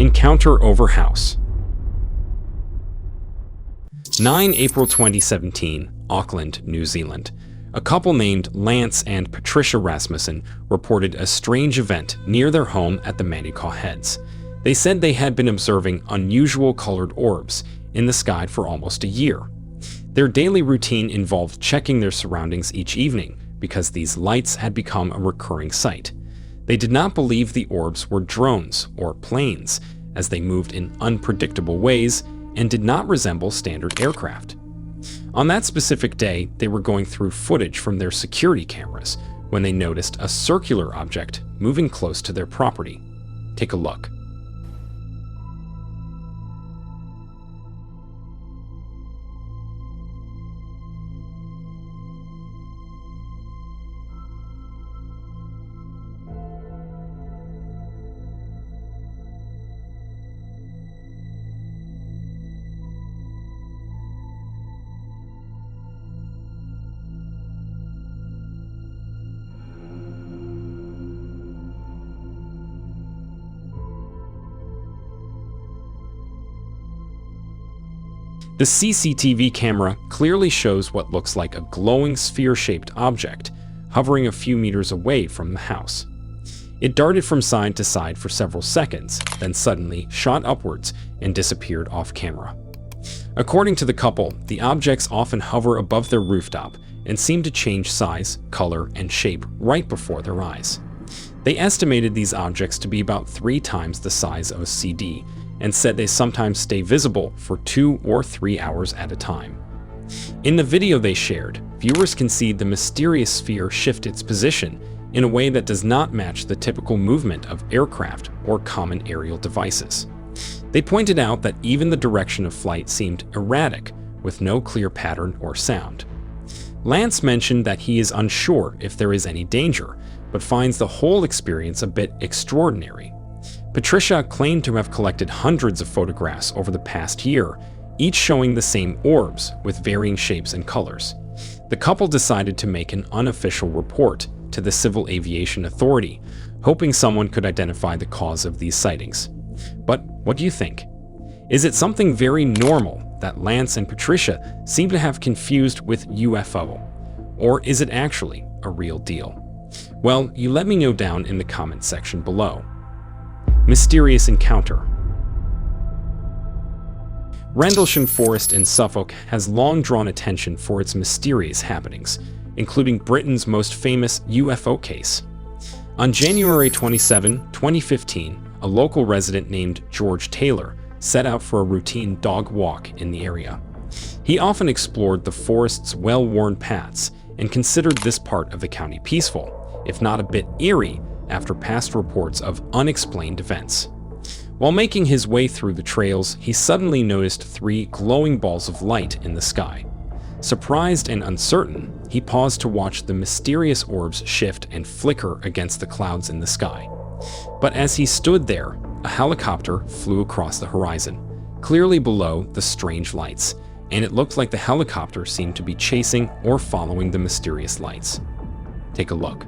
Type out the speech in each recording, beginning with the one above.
Encounter over house. 9 April 2017, Auckland, New Zealand. A couple named Lance and Patricia Rasmussen reported a strange event near their home at the Manaus Heads. They said they had been observing unusual colored orbs in the sky for almost a year. Their daily routine involved checking their surroundings each evening because these lights had become a recurring sight. They did not believe the orbs were drones or planes, as they moved in unpredictable ways and did not resemble standard aircraft. On that specific day, they were going through footage from their security cameras when they noticed a circular object moving close to their property. Take a look. The CCTV camera clearly shows what looks like a glowing sphere-shaped object hovering a few meters away from the house. It darted from side to side for several seconds, then suddenly shot upwards and disappeared off camera. According to the couple, the objects often hover above their rooftop and seem to change size, color, and shape right before their eyes. They estimated these objects to be about 3 times the size of a CD, and said they sometimes stay visible for 2 or 3 hours at a time. In the video they shared, viewers can see the mysterious sphere shift its position in a way that does not match the typical movement of aircraft or common aerial devices. They pointed out that even the direction of flight seemed erratic, with no clear pattern or sound. Lance mentioned that he is unsure if there is any danger, but finds the whole experience a bit extraordinary. Patricia claimed to have collected hundreds of photographs over the past year, each showing the same orbs with varying shapes and colors. The couple decided to make an unofficial report to the Civil Aviation Authority, hoping someone could identify the cause of these sightings. But what do you think? Is it something very normal that Lance and Patricia seem to have confused with UFO? Or is it actually a real deal? Well, you let me know down in the comments section below. Mysterious encounter. Rendlesham Forest in Suffolk has long drawn attention for its mysterious happenings, including Britain's most famous UFO case. On January 27, 2015, a local resident named George Taylor set out for a routine dog walk in the area. He often explored the forest's well-worn paths and considered this part of the county peaceful, if not a bit eerie, after past reports of unexplained events. While making his way through the trails, he suddenly noticed 3 glowing balls of light in the sky. Surprised and uncertain, he paused to watch the mysterious orbs shift and flicker against the clouds in the sky. But as he stood there, a helicopter flew across the horizon, clearly below the strange lights, and it looked like the helicopter seemed to be chasing or following the mysterious lights. Take a look.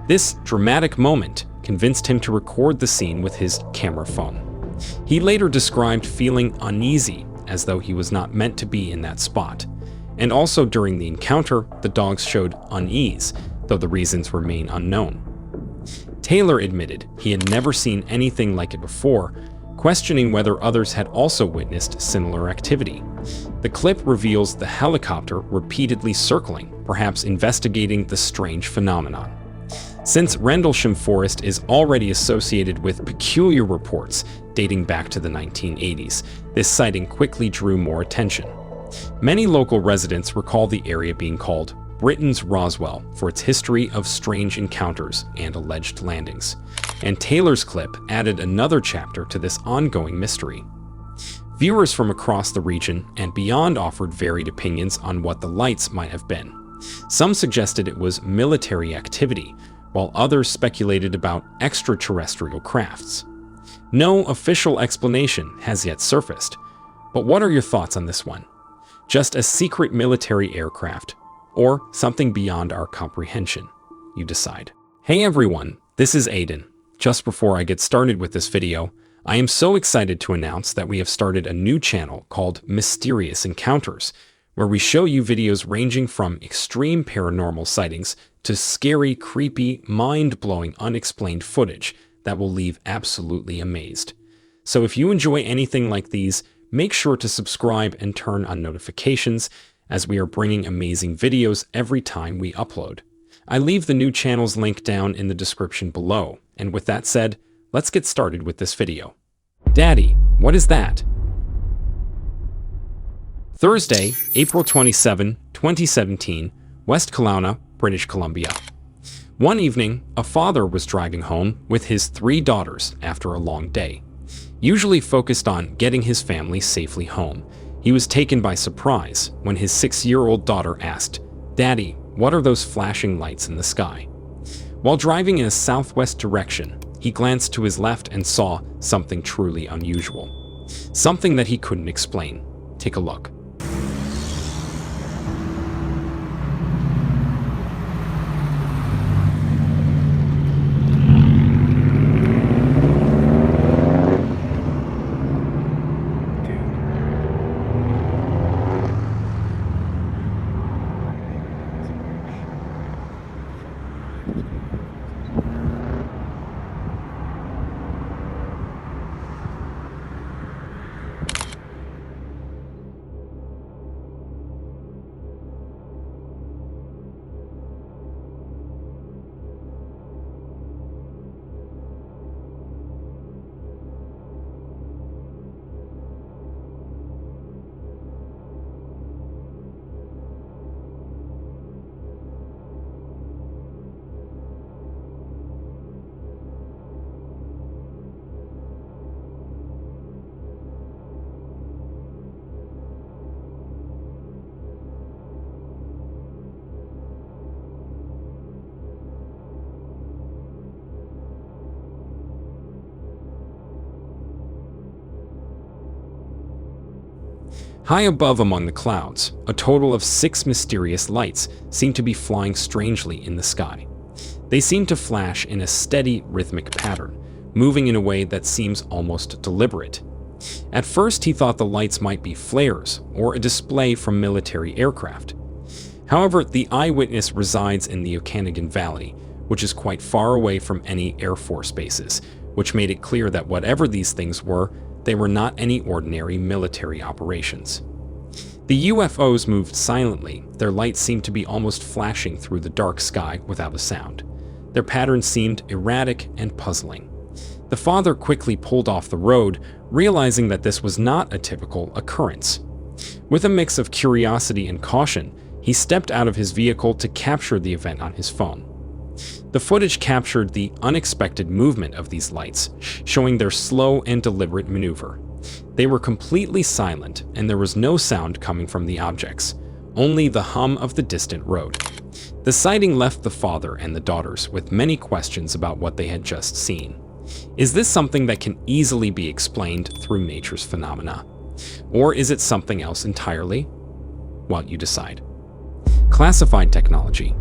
This dramatic moment convinced him to record the scene with his camera phone. He later described feeling uneasy, as though he was not meant to be in that spot. And also during the encounter, the dogs showed unease, though the reasons remain unknown. Taylor admitted he had never seen anything like it before, questioning whether others had also witnessed similar activity. The clip reveals the helicopter repeatedly circling, perhaps investigating the strange phenomenon. Since Rendlesham Forest is already associated with peculiar reports dating back to the 1980s, this sighting quickly drew more attention. Many local residents recall the area being called Britain's Roswell for its history of strange encounters and alleged landings, and Taylor's clip added another chapter to this ongoing mystery. Viewers from across the region and beyond offered varied opinions on what the lights might have been. Some suggested it was military activity, while others speculated about extraterrestrial crafts. No official explanation has yet surfaced, but what are your thoughts on this one? Just a secret military aircraft, or something beyond our comprehension? You decide. Hey everyone, this is Aiden. Just before I get started with this video, I am so excited to announce that we have started a new channel called Mysterious Encounters, where we show you videos ranging from extreme paranormal sightings to scary, creepy, mind-blowing, unexplained footage that will leave absolutely amazed. So if you enjoy anything like these, make sure to subscribe and turn on notifications, as we are bringing amazing videos every time we upload. I leave the new channel's link down in the description below, and with that said, let's get started with this video. Daddy, what is that? Thursday, April 27, 2017, West Kelowna, British Columbia. One evening, a father was driving home with his 3 daughters after a long day. Usually focused on getting his family safely home, he was taken by surprise when his 6-year-old daughter asked, "Daddy, what are those flashing lights in the sky?" While driving in a southwest direction, he glanced to his left and saw something truly unusual. Something that he couldn't explain. Take a look. High above among the clouds, a total of 6 mysterious lights seem to be flying strangely in the sky. They seem to flash in a steady, rhythmic pattern, moving in a way that seems almost deliberate. At first, he thought the lights might be flares or a display from military aircraft. However, the eyewitness resides in the Okanagan Valley, which is quite far away from any Air Force bases, which made it clear that whatever these things were, they were not any ordinary military operations. The UFOs moved silently. Their lights seemed to be almost flashing through the dark sky without a sound. Their pattern seemed erratic and puzzling. The father quickly pulled off the road, realizing that this was not a typical occurrence. With a mix of curiosity and caution, he stepped out of his vehicle to capture the event on his phone. The footage captured the unexpected movement of these lights, showing their slow and deliberate maneuver. They were completely silent, and there was no sound coming from the objects, only the hum of the distant road. The sighting left the father and the daughters with many questions about what they had just seen. Is this something that can easily be explained through nature's phenomena? Or is it something else entirely? Well, you decide. Classified technology.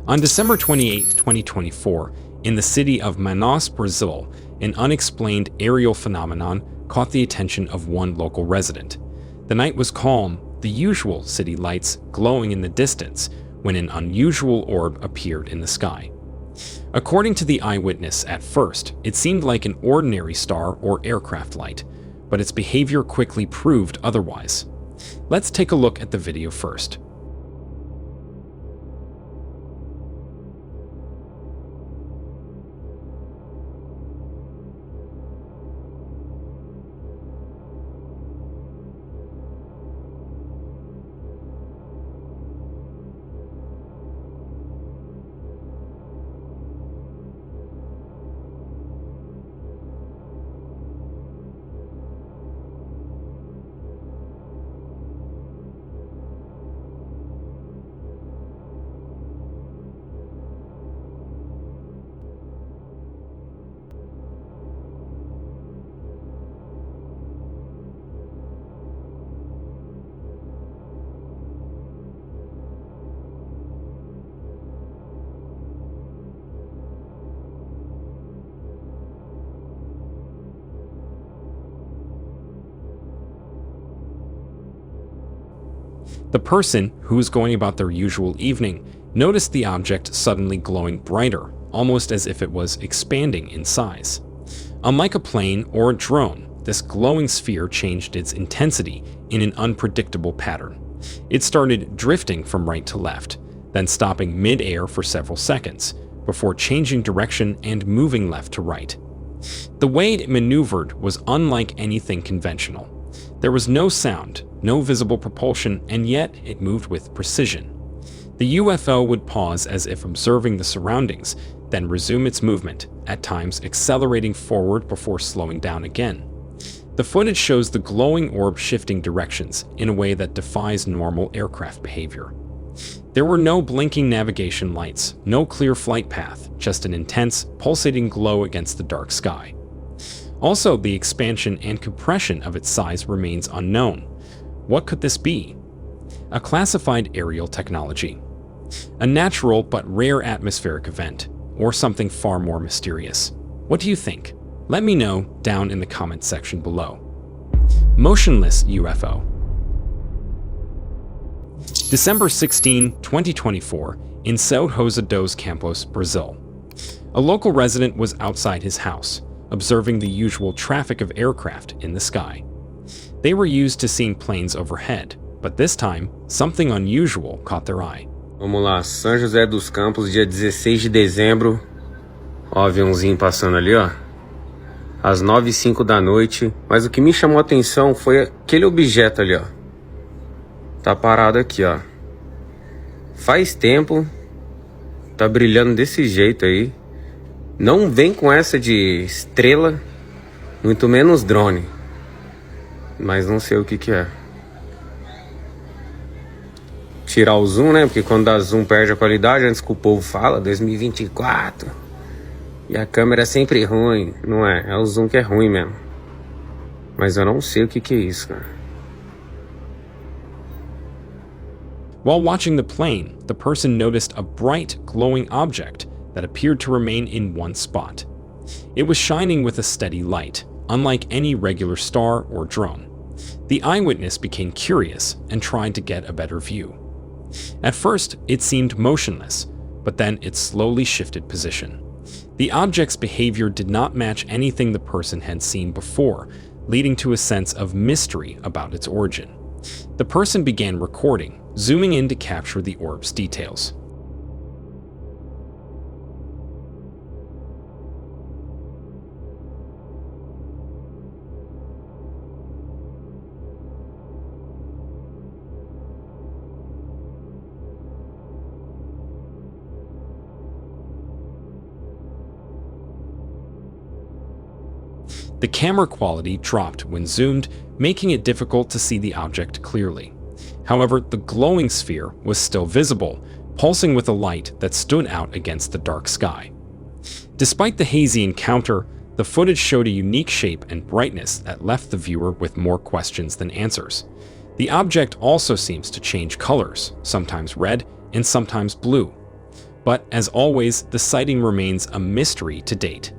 On December 28, 2024, in the city of Manaus, Brazil, an unexplained aerial phenomenon caught the attention of one local resident. The night was calm, the usual city lights glowing in the distance, when an unusual orb appeared in the sky. According to the eyewitness at first, it seemed like an ordinary star or aircraft light, but its behavior quickly proved otherwise. Let's take a look at the video first. The person, who was going about their usual evening, noticed the object suddenly glowing brighter, almost as if it was expanding in size. Unlike a plane or a drone, this glowing sphere changed its intensity in an unpredictable pattern. It started drifting from right to left, then stopping mid-air for several seconds, before changing direction and moving left to right. The way it maneuvered was unlike anything conventional. There was no sound, no visible propulsion, and yet it moved with precision. The UFO would pause as if observing the surroundings, then resume its movement, at times accelerating forward before slowing down again. The footage shows the glowing orb shifting directions in a way that defies normal aircraft behavior. There were no blinking navigation lights, no clear flight path, just an intense, pulsating glow against the dark sky. Also, the expansion and compression of its size remains unknown. What could this be? A classified aerial technology, a natural but rare atmospheric event, or something far more mysterious? What do you think? Let me know down in the comments section below. Motionless UFO. December 16, 2024, in São José dos Campos, Brazil. A local resident was outside his house, observing the usual traffic of aircraft in the sky. They were used to seeing planes overhead, but this time, something unusual caught their eye. Vamos lá, São José dos Campos, dia 16 de dezembro. Ó, aviãozinho passando ali, ó. Às 9h05 da noite. Mas o que me chamou a atenção foi aquele objeto ali, ó. Tá parado aqui, ó. Faz tempo. Tá brilhando desse jeito aí. Não vem com essa de estrela, muito menos drone. Mas não sei o que é. Tirar o zoom, né? Porque quando dá zoom perde a qualidade. Antes que o povo fala, 2024. E a câmera é sempre ruim. Não é, é o zoom que é ruim mesmo. Mas eu não sei o que é isso, cara. While watching the plane, the person noticed a bright, glowing object that appeared to remain in one spot. It was shining with a steady light, unlike any regular star or drone. The eyewitness became curious and tried to get a better view. At first, it seemed motionless, but then it slowly shifted position. The object's behavior did not match anything the person had seen before, leading to a sense of mystery about its origin. The person began recording, zooming in to capture the orb's details. The camera quality dropped when zoomed, making it difficult to see the object clearly. However, the glowing sphere was still visible, pulsing with a light that stood out against the dark sky. Despite the hazy encounter, the footage showed a unique shape and brightness that left the viewer with more questions than answers. The object also seems to change colors, sometimes red and sometimes blue. But as always, the sighting remains a mystery to date.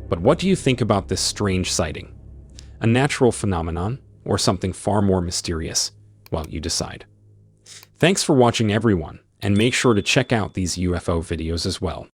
But what do you think about this strange sighting? A natural phenomenon, or something far more mysterious? Well, you decide. Thanks for watching, everyone, and make sure to check out these UFO videos as well.